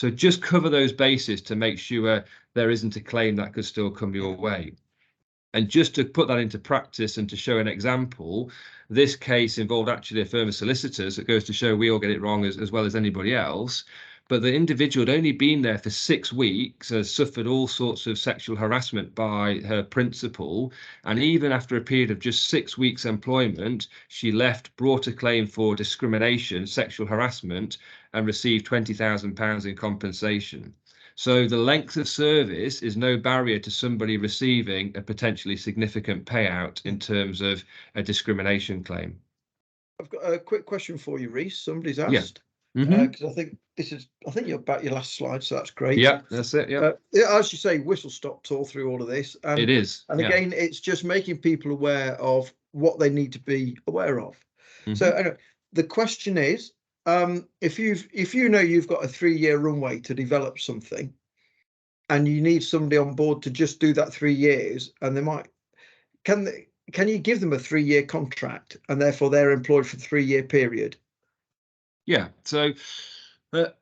So just cover those bases to make sure there isn't a claim that could still come your way. And just to put that into practice and to show an example, this case involved actually a firm of solicitors. It goes to show we all get it wrong as well as anybody else. But the individual had only been there for 6 weeks, has suffered all sorts of sexual harassment by her principal. And even after a period of just 6 weeks employment, she left, brought a claim for discrimination, sexual harassment, and received £20,000 in compensation. So the length of service is no barrier to somebody receiving a potentially significant payout in terms of a discrimination claim. I've got a quick question for you, Reese. Somebody's asked. Yeah. Because I think you're about your last slide, so that's great. Yeah, that's it. Yeah. As you say, whistle stop tour through all of this. And it is. And again, it's just making people aware of what they need to be aware of. So anyway, the question is, if you know you've got a 3-year runway to develop something, and you need somebody on board to just do that 3 years, and they might, can you give them a 3-year contract and therefore they're employed for a 3-year period? Yeah, so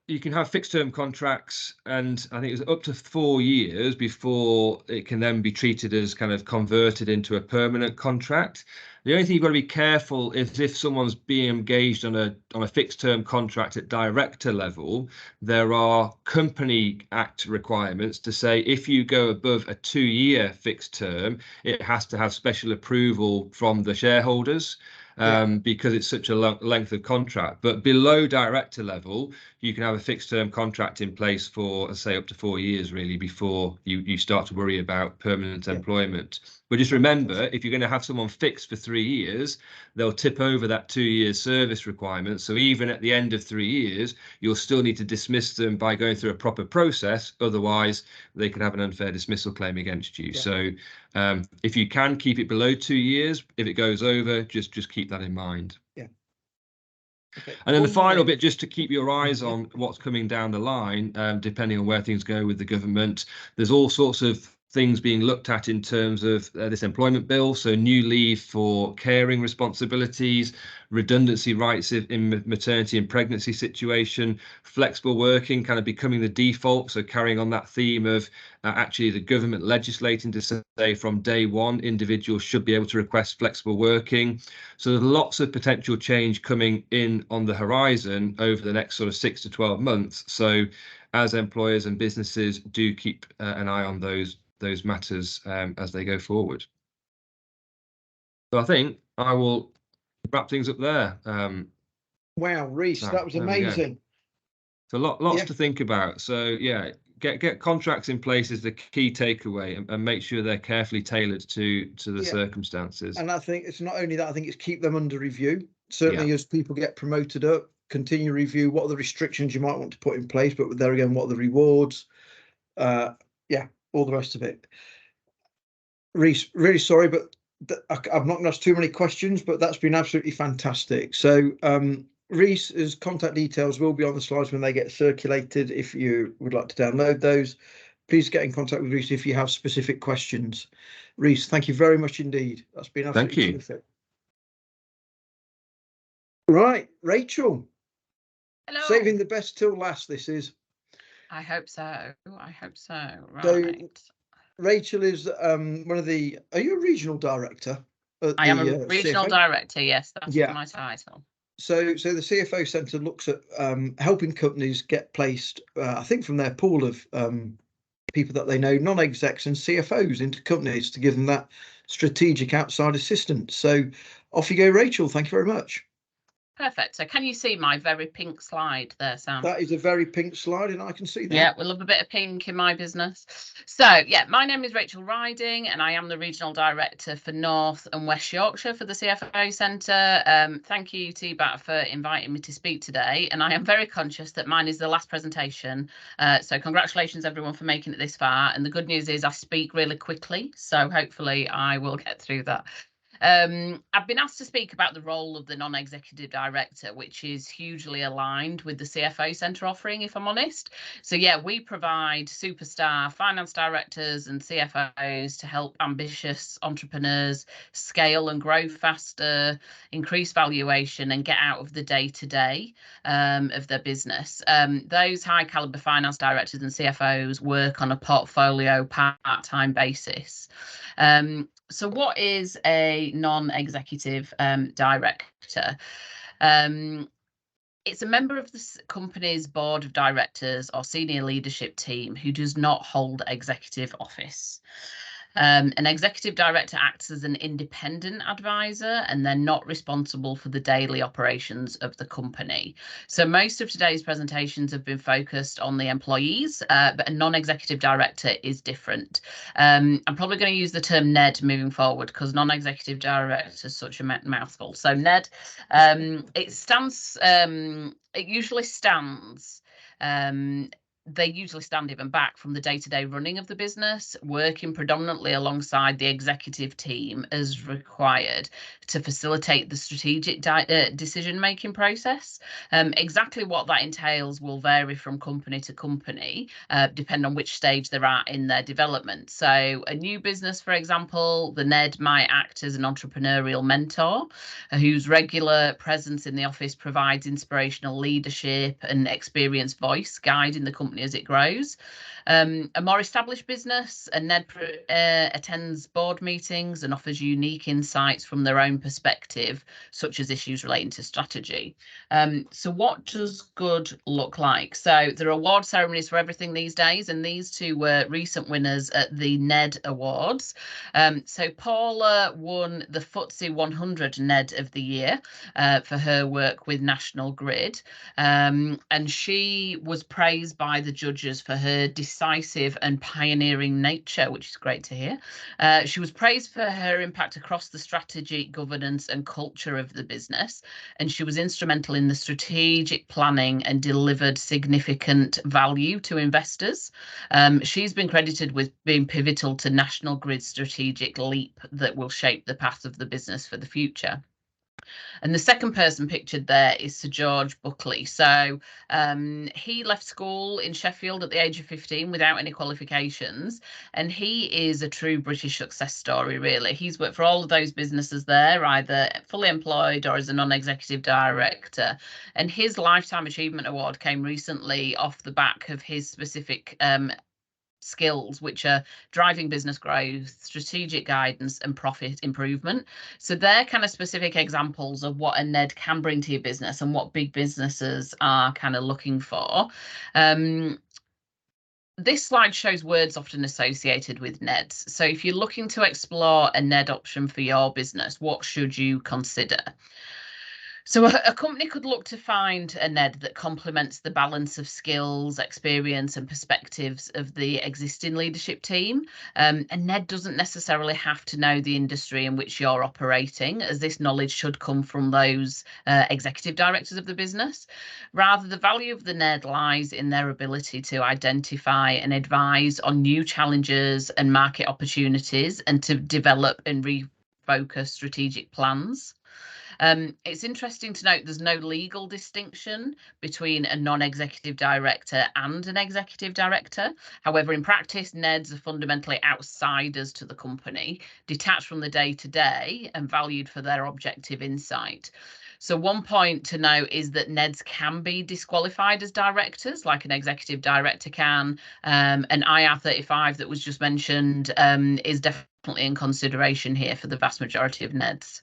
you can have fixed term contracts, and I think it's up to 4 years before it can then be treated as kind of converted into a permanent contract. The only thing you've got to be careful is if someone's being engaged on a fixed term contract at director level, there are Company Act requirements to say if you go above a 2-year fixed term, it has to have special approval from the shareholders. Because it's such a length of contract. But below director level, you can have a fixed term contract in place for, say, up to 4 years, really, before you start to worry about permanent employment. But just remember, if you're going to have someone fixed for 3 years, they'll tip over that 2 years service requirement. So even at the end of 3 years, you'll still need to dismiss them by going through a proper process. Otherwise, they could have an unfair dismissal claim against you. Yeah. So if you can keep it below 2 years, if it goes over, just keep that in mind. Yeah. Okay. And then the final bit, just to keep your eyes on what's coming down the line, depending on where things go with the government, there's all sorts of things being looked at in terms of this employment bill. So new leave for caring responsibilities, redundancy rights in maternity and pregnancy situation, flexible working kind of becoming the default. So carrying on that theme of actually the government legislating to say from day one, individuals should be able to request flexible working. So there's lots of potential change coming in on the horizon over the next sort of 6 to 12 months. So as employers and businesses do keep an eye on those matters as they go forward. So I think I will wrap things up there. Wow, Reese, that was amazing. So lots to think about. So yeah, get contracts in place is the key takeaway, and make sure they're carefully tailored to the circumstances. And I think it's not only that, I think it's keep them under review. Certainly as people get promoted up, continue review what are the restrictions you might want to put in place, but there again, what are the rewards? All the rest of it. Reese, really sorry, but I've not asked too many questions, but that's been absolutely fantastic. So Reese's contact details will be on the slides when they get circulated. If you would like to download those, please get in contact with Reese if you have specific questions. Reese, thank you very much indeed. That's been absolutely terrific. Right, Rachel. Hello. Saving the best till last, this is. I hope so. I hope so. Right. So, Rachel is one of the. Are you a regional director? I am a regional director. Yes, that's my title. So the CFO Centre looks at helping companies get placed, I think, from their pool of people that they know, non-execs and CFOs, into companies to give them that strategic outside assistance. So off you go, Rachel. Thank you very much. Perfect. So can you see my very pink slide there, Sam? That is a very pink slide, and I can see that. Yeah, we love a bit of pink in my business. So yeah, my name is Rachel Riding, and I am the Regional Director for North and West Yorkshire for the CFO Centre. Thank you, TBAT, for inviting me to speak today. And I am very conscious that mine is the last presentation. So congratulations, everyone, for making it this far. And the good news is I speak really quickly, so hopefully I will get through that. I've been asked to speak about the role of the non-executive director, which is hugely aligned with the CFO Centre offering, if I'm honest. So yeah, we provide superstar finance directors and CFOs to help ambitious entrepreneurs scale and grow faster, increase valuation, and get out of the day-to-day of their business. Those high caliber finance directors and CFOs work on a portfolio part-time basis. So what is a non-executive director? It's a member of the company's board of directors or senior leadership team who does not hold executive office. An executive director acts as an independent advisor, and they're not responsible for the daily operations of the company. So most of today's presentations have been focused on the employees, but a non-executive director is different. I'm probably going to use the term NED moving forward because non-executive director is such a mouthful. So NED, it stands, it usually stands they usually stand even back from the day-to-day running of the business, working predominantly alongside the executive team as required to facilitate the strategic decision-making process. Exactly what that entails will vary from company to company, depending on which stage they're at in their development. So a new business, for example, the NED might act as an entrepreneurial mentor whose regular presence in the office provides inspirational leadership and experienced voice guiding the company as it grows. A more established business, a NED attends board meetings and offers unique insights from their own perspective, such as issues relating to strategy. So what does good look like? So there are award ceremonies for everything these days, and these two were recent winners at the NED Awards. So Paula won the FTSE 100 NED of the Year for her work with National Grid, and she was praised by the judges for her decisive and pioneering nature, which is great to hear. She was praised for her impact across the strategy, governance and culture of the business, and she was instrumental in the strategic planning and delivered significant value to investors. She's been credited with being pivotal to National Grid's strategic leap that will shape the path of the business for the future. And the second person pictured there is Sir George Buckley. So he left school in Sheffield at the age of 15 without any qualifications. And he is a true British success story, really. He's worked for all of those businesses there, either fully employed or as a non-executive director. And his Lifetime Achievement Award came recently off the back of his specific skills, which are driving business growth, strategic guidance and profit improvement. So they're kind of specific examples of what a NED can bring to your business and what big businesses are kind of looking for. This slide shows words often associated with NEDs. So if you're looking to explore a NED option for your business, what should you consider? So a company could look to find a NED that complements the balance of skills, experience and perspectives of the existing leadership team. A NED doesn't necessarily have to know the industry in which you're operating, as this knowledge should come from those executive directors of the business. Rather, the value of the NED lies in their ability to identify and advise on new challenges and market opportunities and to develop and refocus strategic plans. It's interesting to note there's no legal distinction between a non-executive director and an executive director. However, in practice, NEDs are fundamentally outsiders to the company, detached from the day-to-day and valued for their objective insight. So one point to note is that NEDs can be disqualified as directors, like an executive director can. And IR35 that was just mentioned is definitely in consideration here for the vast majority of NEDs.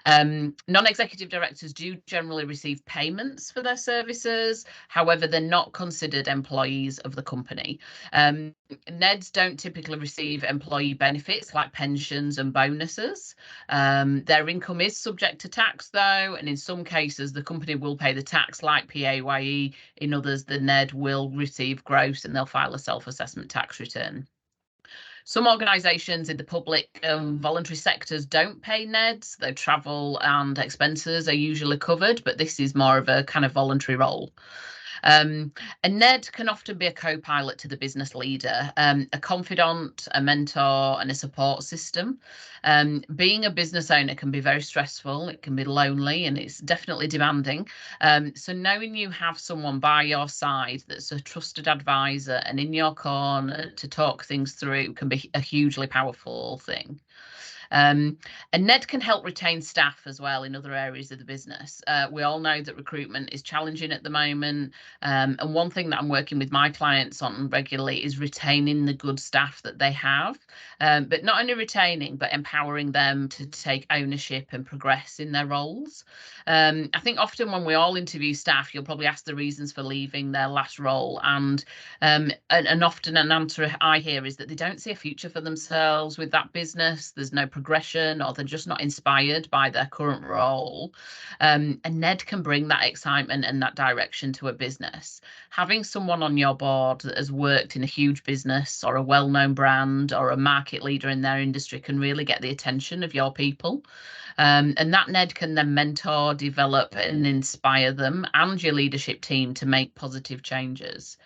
Non-executive directors do generally receive payments for their services. However, they're not considered employees of the company. NEDs don't typically receive employee benefits like pensions and bonuses. Their income is subject to tax, though, and in some cases, the company will pay the tax like PAYE. In others, the NED will receive gross and they'll file a self-assessment tax return. Some organisations in the public voluntary sectors don't pay NEDs, though travel and expenses are usually covered, but this is more of a kind of voluntary role. A Ned can often be a co-pilot to the business leader, a confidant, a mentor, and a support system. Being a business owner can be very stressful, it can be lonely, and it's definitely demanding. So knowing you have someone by your side that's a trusted advisor and in your corner to talk things through can be a hugely powerful thing. And Ned can help retain staff as well in other areas of the business. We all know that recruitment is challenging at the moment. And one thing that I'm working with my clients on regularly is retaining the good staff that they have. But not only retaining, but empowering them to take ownership and progress in their roles. I think often when we all interview staff, you'll probably ask the reasons for leaving their last role. And often an answer I hear is that they don't see a future for themselves with that business. There's no progression, or they're just not inspired by their current role. And Ned can bring that excitement and that direction to a business. Having someone on your board that has worked in a huge business or a well-known brand or a market leader in their industry can really get the attention of your people. And that Ned can then mentor, develop and inspire them and your leadership team to make positive changes.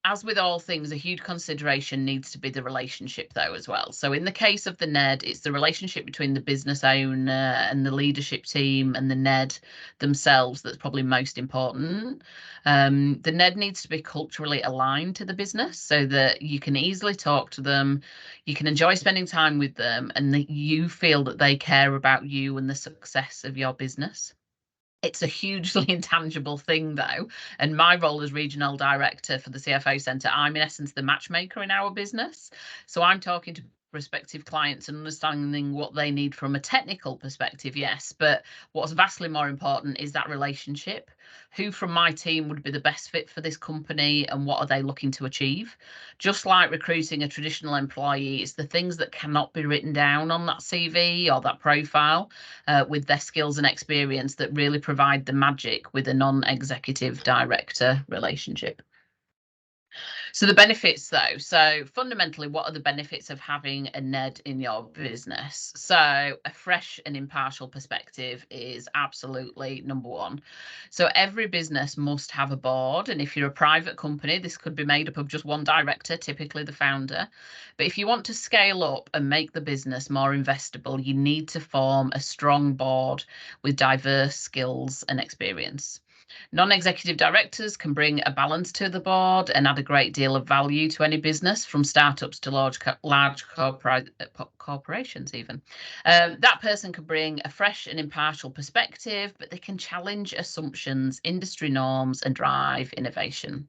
As with all things, a huge consideration needs to be the relationship, though, as well. So in the case of the Ned, it's the relationship between the business owner and the leadership team and the Ned themselves that's probably most important. The Ned needs to be culturally aligned to the business so that you can easily talk to them, you can enjoy spending time with them, and that you feel that they care about you and the success of your business. It's a hugely intangible thing, though. And my role as regional director for the CFO Centre, I'm in essence the matchmaker in our business. So I'm talking to prospective clients and understanding what they need from a technical perspective, yes, but what's vastly more important is that relationship. Who from my team would be the best fit for this company and what are they looking to achieve? Just like recruiting a traditional employee, it's the things that cannot be written down on that CV or that profile with their skills and experience that really provide the magic with a non-executive director relationship. So the benefits, though, so fundamentally, what are the benefits of having a Ned in your business? So a fresh and impartial perspective is absolutely number one. So every business must have a board. And if you're a private company, this could be made up of just one director, typically the founder. But if you want to scale up and make the business more investable, you need to form a strong board with diverse skills and experience. Non-executive directors can bring a balance to the board and add a great deal of value to any business, from startups to large corporations even. That person can bring a fresh and impartial perspective, but they can challenge assumptions, industry norms, and drive innovation.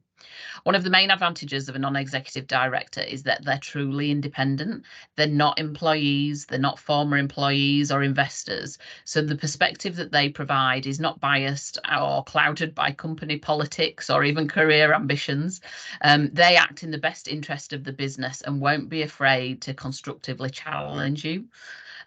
One of the main advantages of a non-executive director is that they're truly independent. They're not employees, they're not former employees or investors. So the perspective that they provide is not biased or clouded by company politics or even career ambitions. They act in the best interest of the business and won't be afraid to constructively challenge you.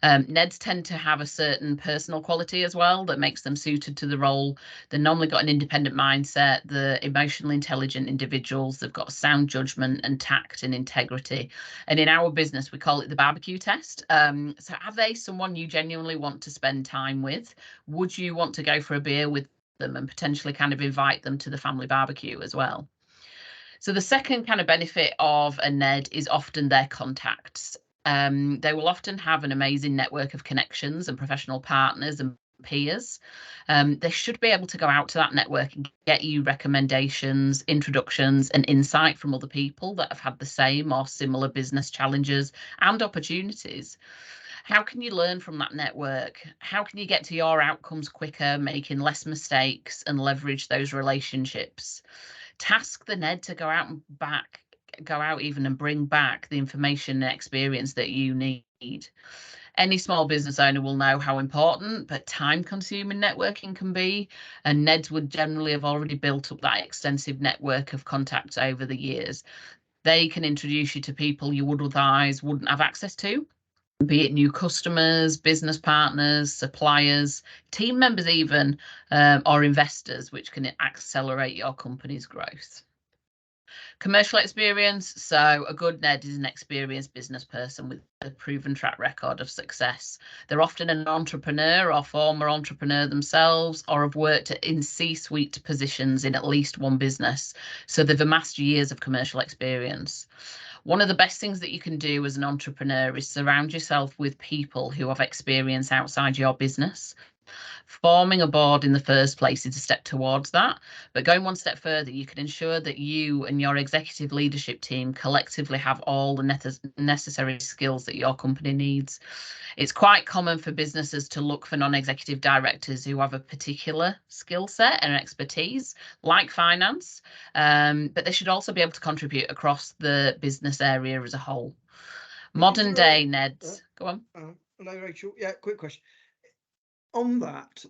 Neds tend to have a certain personal quality as well that makes them suited to the role. They've normally got an independent mindset, the emotionally intelligent individuals, they've got sound judgment and tact and integrity. And in our business, we call it the barbecue test. So are they someone you genuinely want to spend time with? Would you want to go for a beer with them and potentially kind of invite them to the family barbecue as well? So the second kind of benefit of a Ned is often their contacts. They will often have an amazing network of connections and professional partners and peers. They should be able to go out to that network and get you recommendations, introductions, and insight from other people that have had the same or similar business challenges and opportunities. How can you learn from that network? How can you get to your outcomes quicker, making less mistakes and leverage those relationships? Task the Ned to go out and bring back the information and experience that you need. Any small business owner will know how important but time-consuming networking can be, and Neds would generally have already built up that extensive network of contacts over the years. They can introduce you to people you would otherwise wouldn't have access to, be it new customers, business partners, suppliers, team members even, or investors, which can accelerate your company's growth. Commercial experience. So a good NED is an experienced business person with a proven track record of success. They're often an entrepreneur or former entrepreneur themselves, or have worked in C-suite positions in at least one business. So they've amassed years of commercial experience. One of the best things that you can do as an entrepreneur is surround yourself with people who have experience outside your business. Forming a board in the first place is a step towards that, but going one step further, you can ensure that you and your executive leadership team collectively have all the necessary skills that your company needs. It's quite common for businesses to look for non-executive directors who have a particular skill set and expertise, like finance, but they should also be able to contribute across the business area as a whole. Modern day NEDs. Go on. Hello, Rachel. Yeah, quick question. On that,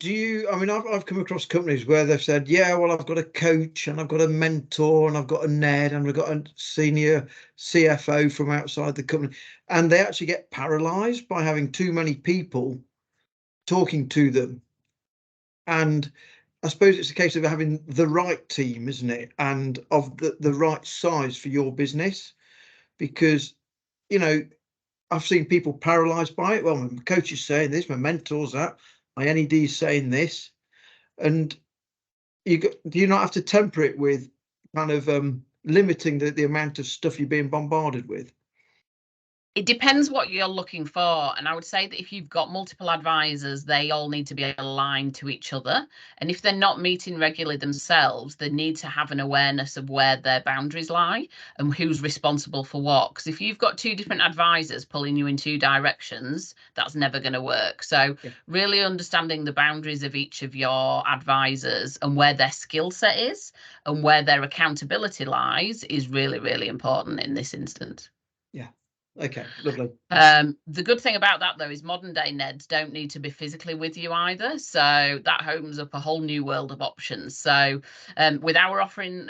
I've come across companies where they've said, yeah, well, I've got a coach and I've got a mentor and I've got a NED and I've got a senior CFO from outside the company, and they actually get paralyzed by having too many people talking to them. And I suppose it's a case of having the right team, isn't it? And of the right size for your business, because, I've seen people paralyzed by it. Well, my coach is saying this, my mentor's that, my NED is saying this, and do you not have to temper it with kind of limiting the amount of stuff you're being bombarded with? It depends what you're looking for. And I would say that if you've got multiple advisors, they all need to be aligned to each other. And if they're not meeting regularly themselves, they need to have an awareness of where their boundaries lie and who's responsible for what. Because if you've got two different advisors pulling you in two directions, that's never going to work. So really understanding the boundaries of each of your advisors and where their skill set is and where their accountability lies is really, really important in this instance. Yeah. Okay, lovely. The good thing about that, though, is modern day NEDs don't need to be physically with you either. So that opens up a whole new world of options. So with our offering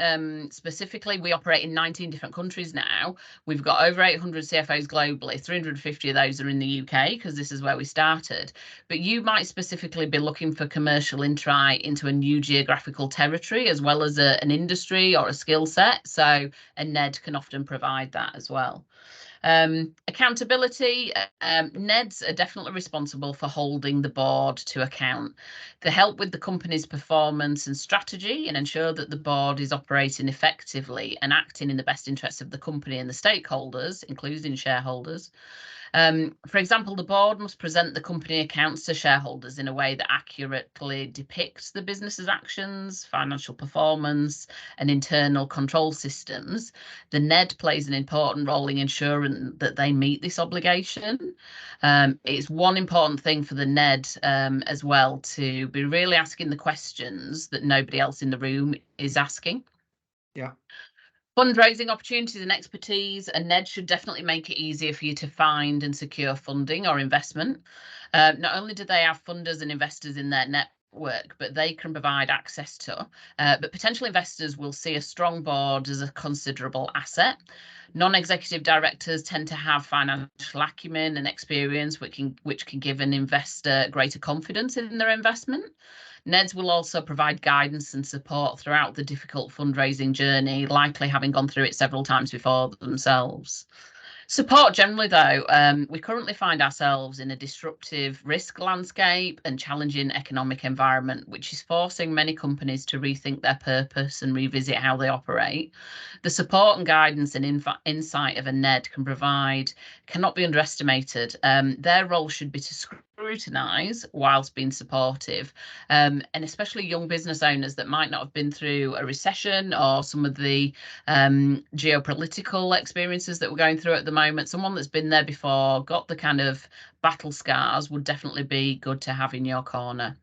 specifically, we operate in 19 different countries now. We've got over 800 CFOs globally. 350 of those are in the UK because this is where we started. But you might specifically be looking for commercial insight into a new geographical territory as well as an industry or a skill set. So a NED can often provide that as well. Accountability, NEDs are definitely responsible for holding the board to account. They help with the company's performance and strategy and ensure that the board is operating effectively and acting in the best interests of the company and the stakeholders, including shareholders. For example, the board must present the company accounts to shareholders in a way that accurately depicts the business's actions, financial performance, and internal control systems. The NED plays an important role in ensuring that they meet this obligation. It's one important thing for the NED as well to be really asking the questions that nobody else in the room is asking. Yeah. Fundraising opportunities and expertise, a NED should definitely make it easier for you to find and secure funding or investment. Not only do they have funders and investors in their network, but they can provide access to, but potential investors will see a strong board as a considerable asset. Non-executive directors tend to have financial acumen and experience, which can give an investor greater confidence in their investment. NEDs will also provide guidance and support throughout the difficult fundraising journey, likely having gone through it several times before themselves. Support generally, though, we currently find ourselves in a disruptive risk landscape and challenging economic environment, which is forcing many companies to rethink their purpose and revisit how they operate. The support and guidance and insight of a NED can provide cannot be underestimated. Their role should be to scrutinise whilst being supportive, and especially young business owners that might not have been through a recession or some of the geopolitical experiences that we're going through at the moment. Someone that's been there before, got the kind of battle scars, would definitely be good to have in your corner.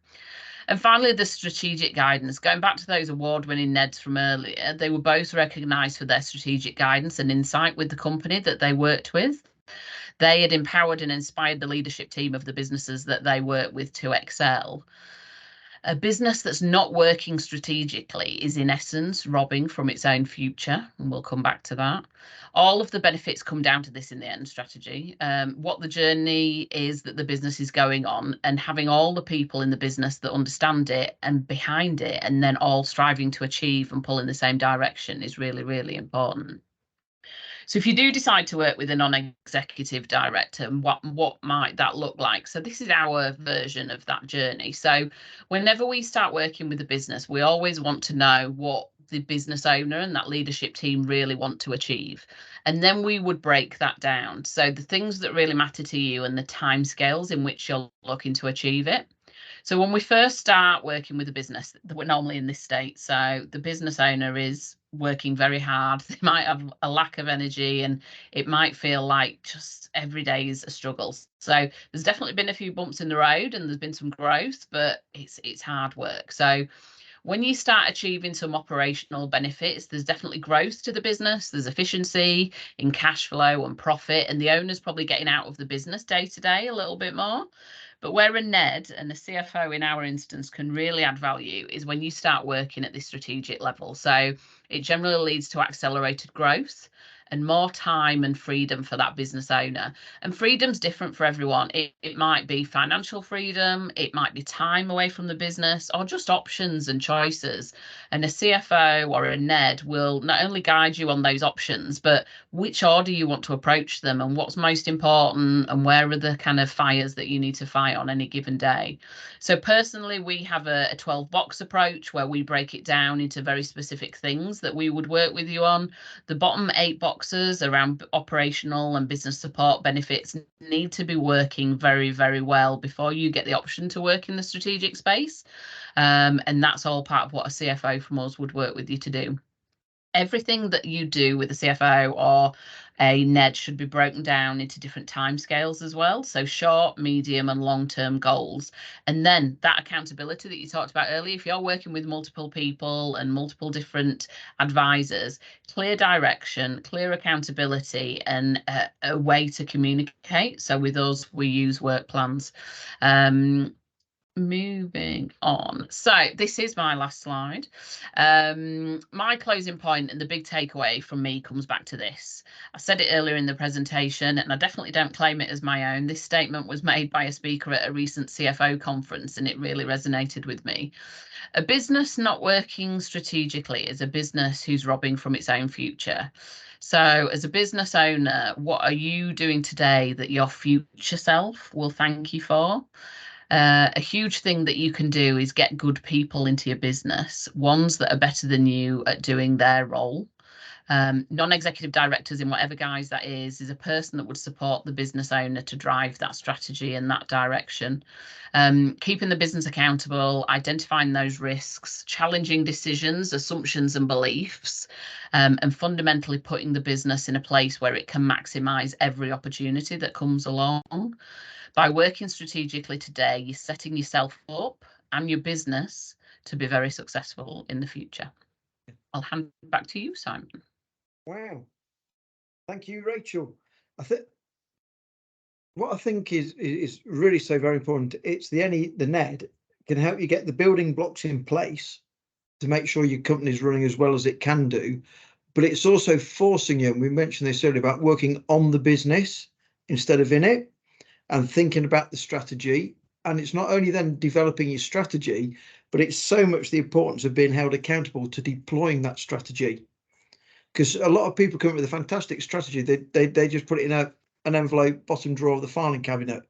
And finally, the strategic guidance. Going back to those award-winning NEDs from earlier, they were both recognised for their strategic guidance and insight with the company that they worked with. They had empowered and inspired the leadership team of the businesses that they worked with to excel. A business that's not working strategically is in essence robbing from its own future, and we'll come back to that. All of the benefits come down to this in the end strategy, what the journey is that the business is going on, and having all the people in the business that understand it and behind it, and then all striving to achieve and pull in the same direction is really, really important. So if you do decide to work with a non-executive director, what might that look like? So this is our version of that journey. So whenever we start working with a business, we always want to know what the business owner and that leadership team really want to achieve. And then we would break that down. So the things that really matter to you and the timescales in which you're looking to achieve it. So when we first start working with a business, we're normally in this state. So the business owner is working very hard. They might have a lack of energy, and it might feel like just every day is a struggle. So there's definitely been a few bumps in the road, and there's been some growth, but it's hard work. So when you start achieving some operational benefits, there's definitely growth to the business. There's efficiency in cash flow and profit, and the owner's probably getting out of the business day to day a little bit more. But where a NED and a CFO in our instance can really add value is when you start working at this strategic level. So it generally leads to accelerated growth and more time and freedom for that business owner. And freedom's different for everyone. It might be financial freedom, it might be time away from the business, or just options and choices. And a CFO or a NED will not only guide you on those options, but which order you want to approach them and what's most important and where are the kind of fires that you need to fight on any given day. So personally, we have a 12-box approach where we break it down into very specific things that we would work with you on. The bottom 8 boxes around operational and business support benefits need to be working very, very well before you get the option to work in the strategic space. And that's all part of what a CFO from us would work with you to do. Everything that you do with a CFO or a NED should be broken down into different timescales as well. So short, medium, and long-term goals. And then that accountability that you talked about earlier, if you're working with multiple people and multiple different advisors, clear direction, clear accountability, and a way to communicate. So with us, we use work plans. Moving on. So this is my last slide. My closing point and the big takeaway from me comes back to this. I said it earlier in the presentation, and I definitely don't claim it as my own. This statement was made by a speaker at a recent CFO conference, and it really resonated with me. A business not working strategically is a business who's robbing from its own future. So as a business owner, what are you doing today that your future self will thank you for? A huge thing that you can do is get good people into your business, ones that are better than you at doing their role. Non-executive directors, in whatever guise that is a person that would support the business owner to drive that strategy in that direction. Keeping the business accountable, identifying those risks, challenging decisions, assumptions and beliefs, and fundamentally putting the business in a place where it can maximise every opportunity that comes along. By working strategically today, you're setting yourself up and your business to be very successful in the future. I'll hand back to you, Simon. Wow. Thank you, Rachel. What I think is really so very important. It's the NED can help you get the building blocks in place to make sure your company is running as well as it can do. But it's also forcing you, and we mentioned this earlier, about working on the business instead of in it, and thinking about the strategy. And it's not only then developing your strategy, but it's so much the importance of being held accountable to deploying that strategy. Because a lot of people come up with a fantastic strategy, they just put it in an envelope, bottom drawer of the filing cabinet.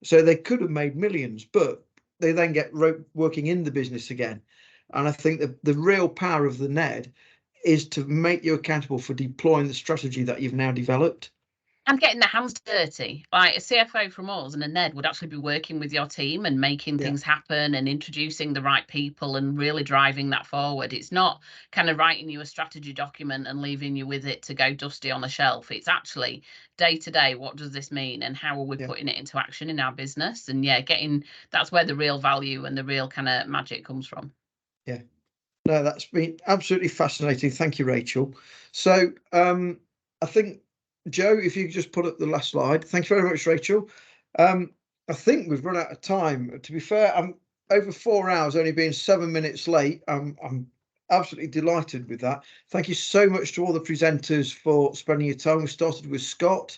So they could have made millions, but they then get working in the business again. And I think that the real power of the NED is to make you accountable for deploying the strategy that you've now developed. And getting their hands dirty. Like a CFO from us and a NED would actually be working with your team and making things happen and introducing the right people and really driving that forward. It's not kind of writing you a strategy document and leaving you with it to go dusty on the shelf. It's actually day to day, what does this mean and how are we putting it into action in our business? And that's where the real value and the real kind of magic comes from. Yeah. No, that's been absolutely fascinating. Thank you, Rachel. So I think, Joe, if you could just put up the last slide. Thank you very much, Rachel. I think we've run out of time. To be fair, over 4 hours, only being 7 minutes late. I'm absolutely delighted with that. Thank you so much to all the presenters for spending your time. We started with Scott,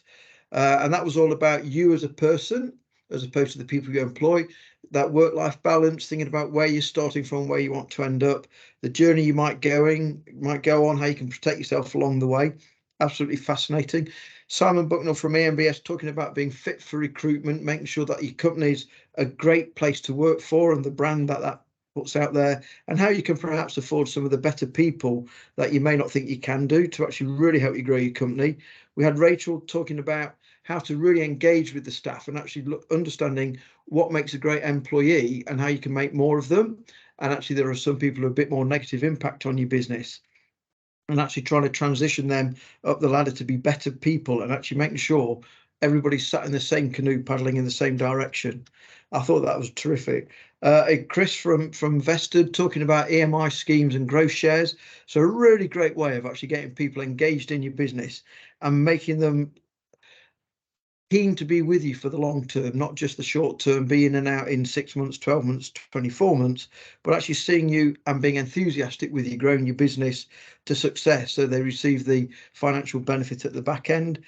and that was all about you as a person, as opposed to the people you employ, that work-life balance, thinking about where you're starting from, where you want to end up, the journey you might go on, how you can protect yourself along the way. Absolutely fascinating. Simon Bucknell from EMBS talking about being fit for recruitment, making sure that your company's a great place to work for and the brand that puts out there, and how you can perhaps afford some of the better people that you may not think you can do to actually really help you grow your company. We had Rachel talking about how to really engage with the staff and actually understanding what makes a great employee and how you can make more of them. And actually, there are some people who have a bit more negative impact on your business, and actually trying to transition them up the ladder to be better people and actually making sure everybody's sat in the same canoe paddling in the same direction. I thought that was terrific. Chris from Vested talking about EMI schemes and growth shares. So a really great way of actually getting people engaged in your business and making them keen to be with you for the long term, not just the short term, be in and out in 6 months, 12 months, 24 months, but actually seeing you and being enthusiastic with you, growing your business to success so they receive the financial benefit at the back end.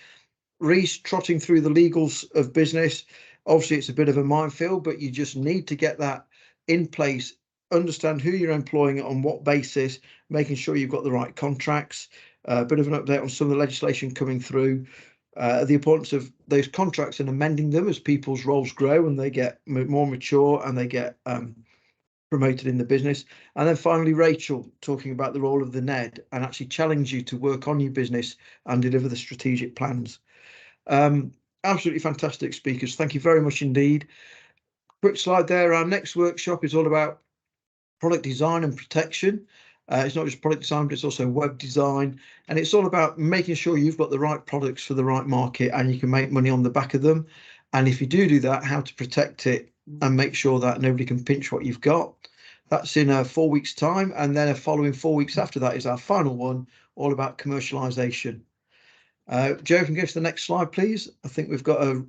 Reece trotting through the legals of business. Obviously, it's a bit of a minefield, but you just need to get that in place, understand who you're employing on what basis, making sure you've got the right contracts. A bit of an update on some of the legislation coming through. The importance of those contracts and amending them as people's roles grow and they get more mature and they get promoted in the business. And then finally, Rachel talking about the role of the NED and actually challenge you to work on your business and deliver the strategic plans. Absolutely fantastic speakers. Thank you very much indeed. Quick slide there. Our next workshop is all about product design and protection. It's not just product design, but it's also web design. And it's all about making sure you've got the right products for the right market and you can make money on the back of them. And if you do that, how to protect it and make sure that nobody can pinch what you've got. That's in 4 weeks' time. And then a following 4 weeks after that is our final one, all about commercialization. Joe, can you go to the next slide, please? I think we've got a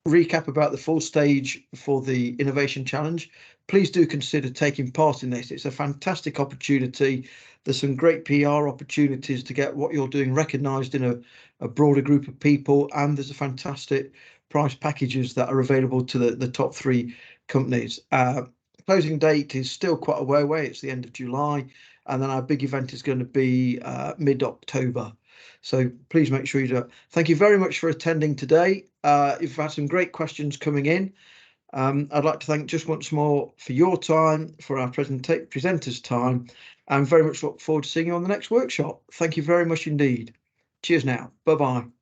recap about the full stage for the Innovation Challenge. Please do consider taking part in this. It's a fantastic opportunity. There's some great PR opportunities to get what you're doing recognised in a broader group of people, and there's a fantastic price packages that are available to the top 3 companies. Closing date is still quite a way away. It's the end of July, and then our big event is going to be mid-October. So please make sure you do it. Thank you very much for attending today. You've had some great questions coming in. I'd like to thank just once more for your time, for our presenters' time, and very much look forward to seeing you on the next workshop. Thank you very much indeed. Cheers now. Bye-bye.